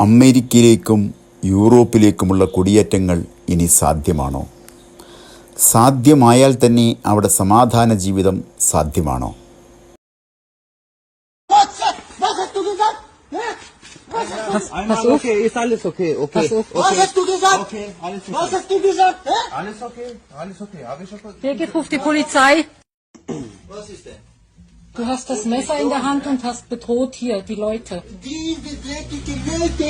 അമേരിക്കയിലേക്കും യൂറോപ്പിലേക്കുമുള്ള കുടിയേറ്റങ്ങൾ ഇനി സാധ്യമാണോ? സാധ്യമായാൽ തന്നെ അവിടെ സമാധാന ജീവിതം സാധ്യമാണോ? Pass auf. Okay, ist alles okay. Pass auf. Was hast du gesagt? Okay, alles okay. Was hast du gesagt? Alles okay, alles okay. Habe ich schon. Birgit, ruf die Polizei. Was ist denn? Du hast das Messer in der Hand und hast bedroht hier die Leute. Diese dreckige Leute.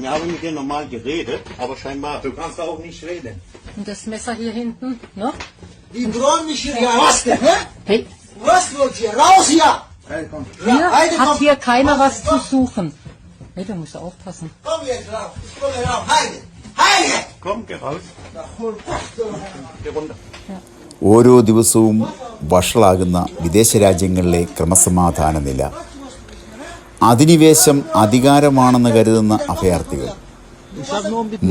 Wir haben mit dir normal geredet, aber scheinbar, du kannst auch nicht reden. Und das Messer hier hinten, ne? Die drohen mich hier raus, Hey, Was wollt ihr? Raus hier! Hey, komm. hier Heide, hat komm. hier keiner was zu suchen. Hey, da musst du aufpassen. Komm jetzt raus. Ich komme raus. Heide! Heide! Komm, geh raus. Geh runter. ഓരോ ദിവസവും വഷളാകുന്ന വിദേശ രാജ്യങ്ങളിലെ ക്രമസമാധാന നില, അധിനിവേശം അധികാരമാണെന്ന് കരുതുന്ന അഭയാർത്ഥികൾ,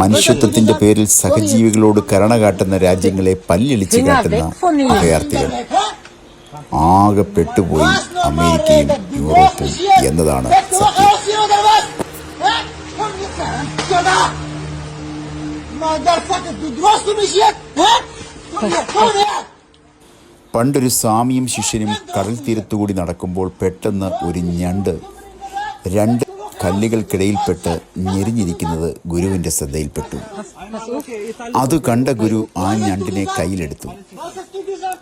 മനുഷ്യത്വത്തിൻ്റെ പേരിൽ സഹജീവികളോട് കരുണ കാട്ടുന്ന രാജ്യങ്ങളെ പല്ലിളിച്ച് കാട്ടുന്ന അഭയാർത്ഥികൾ, ആകെ പെട്ടുപോയി അമേരിക്കയും യൂറോപ്പും എന്നതാണ് സത്യം. Raus hier oder was? Komm jetzt her! Geh da! Motherfucker, du drohst du mich jetzt? Komm her! പണ്ടൊരു സ്വാമിയും ശിഷ്യനും കടൽ തീരത്തുകൂടി നടക്കുമ്പോൾ പെട്ടെന്ന് ഒരു ഞണ്ട് രണ്ട് കല്ലുകൾക്കിടയിൽപ്പെട്ട് ഞെരിഞ്ഞിരിക്കുന്നത് ഗുരുവിൻ്റെ ശ്രദ്ധയിൽപ്പെട്ടു. അത് കണ്ട ഗുരു ആ ഞണ്ടിനെ കയ്യിലെടുത്തു. Was hast du gesagt?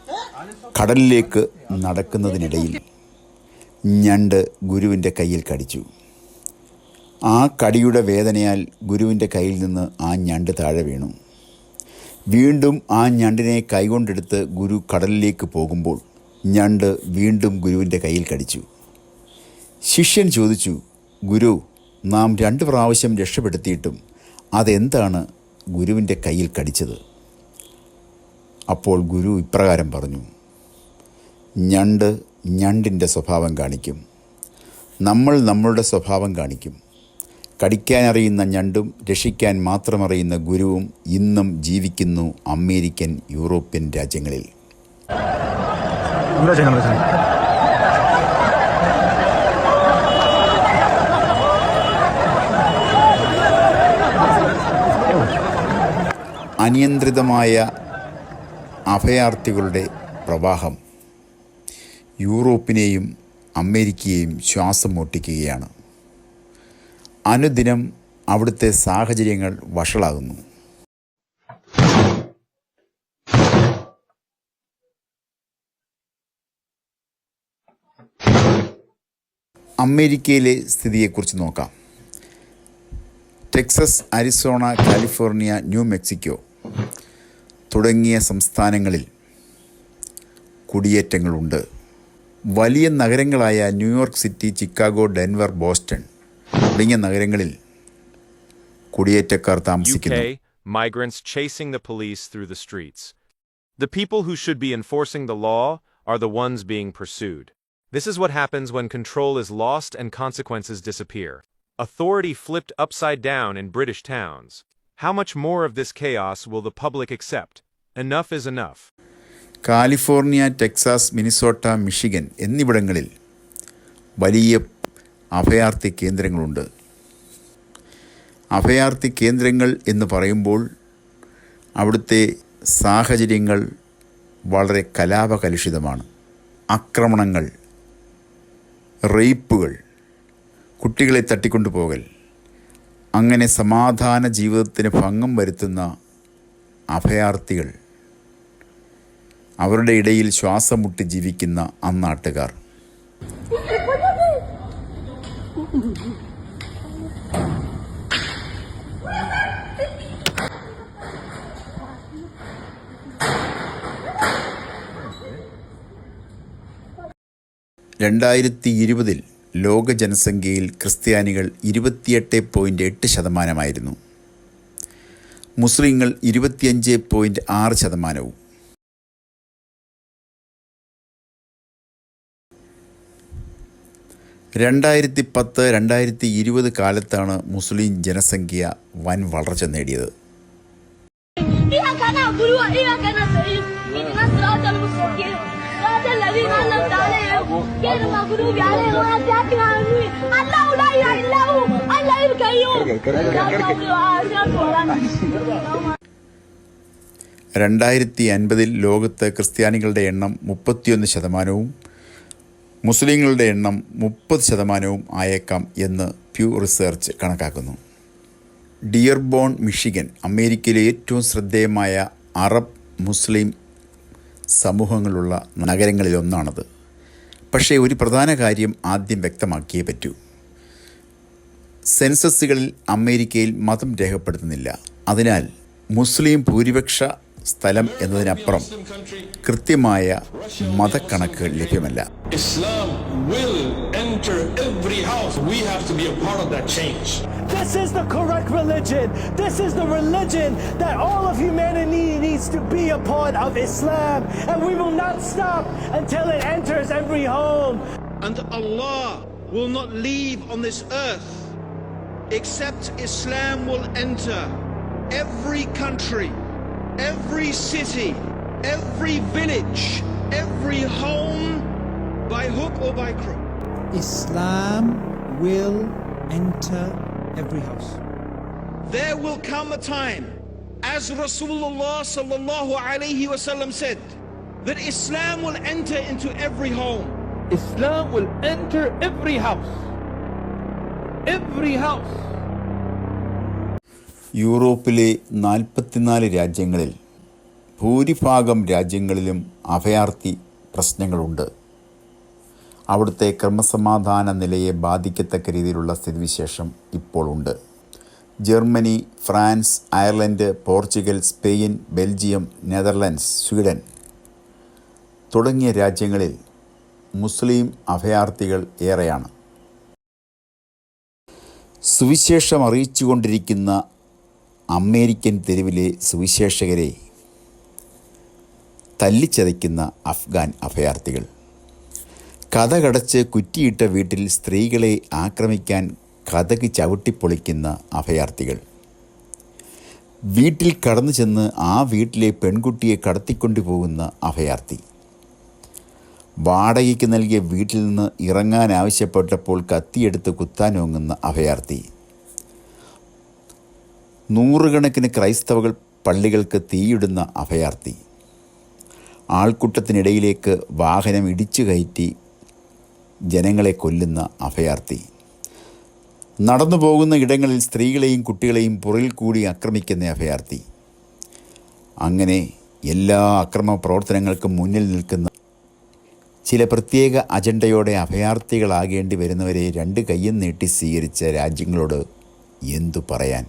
കടലിലേക്ക് നടക്കുന്നതിനിടയിൽ ഞണ്ട് ഗുരുവിൻ്റെ കയ്യിൽ കടിച്ചു. ആ കടിയുടെ വേദനയാൽ ഗുരുവിൻ്റെ കയ്യിൽ നിന്ന് ആ ഞണ്ട് താഴെ വീണു. വീണ്ടും ആ ഞണ്ടിനെ കൈകൊണ്ടെടുത്ത് ഗുരു കടലിലേക്ക് പോകുമ്പോൾ ഞണ്ട് വീണ്ടും ഗുരുവിൻ്റെ കയ്യിൽ കടിച്ചു. ശിഷ്യൻ ചോദിച്ചു, ഗുരു, നാം 2 പ്രാവശ്യം രക്ഷപ്പെടുത്തിയിട്ടും അതെന്താണ് ഗുരുവിൻ്റെ കയ്യിൽ കടിച്ചത്? അപ്പോൾ ഗുരു ഇപ്രകാരം പറഞ്ഞു, ഞണ്ട് ഞണ്ടിൻ്റെ സ്വഭാവം കാണിക്കും, നമ്മൾ നമ്മളുടെ സ്വഭാവം കാണിക്കും. കടിക്കാനറിയുന്ന ഞണ്ടും രക്ഷിക്കാൻ മാത്രമറിയുന്ന ഗുരുവും ഇന്നും ജീവിക്കുന്നു അമേരിക്കൻ, യൂറോപ്യൻ രാജ്യങ്ങളിൽ. അനിയന്ത്രിതമായ അഭയാർത്ഥികളുടെ പ്രവാഹം യൂറോപ്പിനെയും അമേരിക്കയെയും ശ്വാസം മുട്ടിക്കുകയാണ്. അനുദിനം അവിടുത്തെ സാഹചര്യങ്ങൾ വഷളാകുന്നു. അമേരിക്കയിലെ സ്ഥിതിയെക്കുറിച്ച് നോക്കാം. Texas, Arizona, California, New Mexico തുടങ്ങിയ സംസ്ഥാനങ്ങളിൽ കുടിയേറ്റങ്ങളുണ്ട്. വലിയ നഗരങ്ങളായ New York city, Chicago, Denver, Boston തുടങ്ങിയ നഗരങ്ങളിൽ കുടിയേറ്റക്കാർ താമസിക്കുന്നു. UK, migrants chasing the police through the streets. The people who should be enforcing the law are the ones being pursued. This is what happens when control is lost and consequences disappear. Authority flipped upside down in British towns. How much more of this chaos will the public accept? Enough is enough. California, Texas, Minnesota, Michigan എന്നിവിടങ്ങളിൽ വലിയ അഭയാർത്ഥി കേന്ദ്രങ്ങളുണ്ട്. അഭയാർത്ഥി കേന്ദ്രങ്ങൾ എന്ന് പറയുമ്പോൾ അവിടുത്തെ സാഹചര്യങ്ങൾ വളരെ കലാപകലുഷിതമാണ്. ആക്രമണങ്ങൾ, റേപ്പുകൾ, കുട്ടികളെ തട്ടിക്കൊണ്ടുപോകൽ, അങ്ങനെ സമാധാന ജീവിതത്തിന് ഭംഗം വരുത്തുന്ന അഭയാർത്ഥികൾ, അവരുടെ ഇടയിൽ ശ്വാസം മുട്ടി ജീവിക്കുന്ന അന്നാട്ടുകാർ. (2020) ലോക ജനസംഖ്യയിൽ ക്രിസ്ത്യാനികൾ 28.8%, മുസ്ലിങ്ങൾ 25.6%. 2010-2020 കാലത്താണ് മുസ്ലിം ജനസംഖ്യ വൻ വളർച്ച നേടിയത്. ൽ ലോകത്ത് ക്രിസ്ത്യാനികളുടെ എണ്ണം 31%, മുസ്ലിങ്ങളുടെ എണ്ണം 30% ആയേക്കാം എന്ന് പ്യൂ റിസർച്ച് കണക്കാക്കുന്നു. ഡിയർബോൺ, മിഷിഗൻ അമേരിക്കയിലെ ഏറ്റവും ശ്രദ്ധേയമായ അറബ് മുസ്ലിം സമൂഹങ്ങളുള്ള നഗരങ്ങളിലൊന്നാണത്. പക്ഷേ ഒരു പ്രധാന കാര്യം ആദ്യം വ്യക്തമാക്കിയേ പറ്റൂ. സെൻസസുകളിൽ അമേരിക്കയിൽ മതം രേഖപ്പെടുത്തുന്നില്ല. അതിനാൽ മുസ്ലിം ഭൂരിപക്ഷ സ്ഥലം എന്നതിനപ്പുറം കൃത്യമായ മതക്കണക്കുകൾ ലഭ്യമല്ല. Islam will enter every house. We have to be a part of that change. This is the correct religion. This is the religion that all of humanity needs to be a part of, Islam. And we will not stop until it enters every home. And Allah will not leave on this earth except Islam will enter every country, every city, every village, every home, by hook or by crook. Islam will enter every house. There will come a time, as Rasulullah sallallahu alayhi wasallam said, that Islam will enter into every home. Islam will enter every house. Every house. യൂറോപ്പിലെ 44 രാജ്യങ്ങളിൽ ഭൂരിഭാഗം രാജ്യങ്ങളിലും അഭയാർത്ഥി പ്രശ്നങ്ങളുണ്ട്. അവിടുത്തെ ക്രമസമാധാന നിലയെ ബാധിക്കത്തക്ക രീതിയിലുള്ള സ്ഥിതിവിശേഷം ഇപ്പോൾ ഉണ്ട്. Germany, France, Ireland, Portugal, Spain, Belgium, Netherlands, Sweden തുടങ്ങിയ രാജ്യങ്ങളിൽ മുസ്ലിം അഭയാർത്ഥികൾ ഏറെയാണ്. സുവിശേഷം അറിയിച്ചുകൊണ്ടിരിക്കുന്ന അമേരിക്കൻ തെരുവിലെ സുവിശേഷകരെ തല്ലിച്ചതയ്ക്കുന്ന അഫ്ഗാൻ അഭയാർത്ഥികൾ, കതകടച്ച് കുറ്റിയിട്ട വീട്ടിൽ സ്ത്രീകളെ ആക്രമിക്കാൻ കതക് ചവിട്ടിപ്പൊളിക്കുന്ന അഭയാർത്ഥികൾ, വീട്ടിൽ കടന്നു ചെന്ന് ആ വീട്ടിലെ പെൺകുട്ടിയെ കടത്തിക്കൊണ്ടുപോകുന്ന അഭയാർത്ഥി, വാടകയ്ക്ക് നൽകിയ വീട്ടിൽ നിന്ന് ഇറങ്ങാൻ ആവശ്യപ്പെട്ടപ്പോൾ കത്തിയെടുത്ത് കുത്താനോങ്ങുന്ന അഭയാർത്ഥി, നൂറുകണക്കിന് ക്രൈസ്തവകൾ പള്ളികൾക്ക് തീയിടുന്ന അഭയാർത്ഥി, ആൾക്കൂട്ടത്തിനിടയിലേക്ക് വാഹനം ഇടിച്ചു കയറ്റി ജനങ്ങളെ കൊല്ലുന്ന അഭയാർത്ഥി, നടന്നു പോകുന്ന ഇടങ്ങളിൽ സ്ത്രീകളെയും കുട്ടികളെയും പുറകിൽ കൂടി ആക്രമിക്കുന്ന അഭയാർത്ഥി, അങ്ങനെ എല്ലാ അക്രമ പ്രവർത്തനങ്ങൾക്കും മുന്നിൽ നിൽക്കുന്ന ചില പ്രത്യേക അജണ്ടയോടെ അഭയാർത്ഥികളാകേണ്ടി വരുന്നവരെ രണ്ട് കയ്യും നീട്ടി സ്വീകരിച്ച രാജ്യങ്ങളോട് എന്തു പറയാൻ.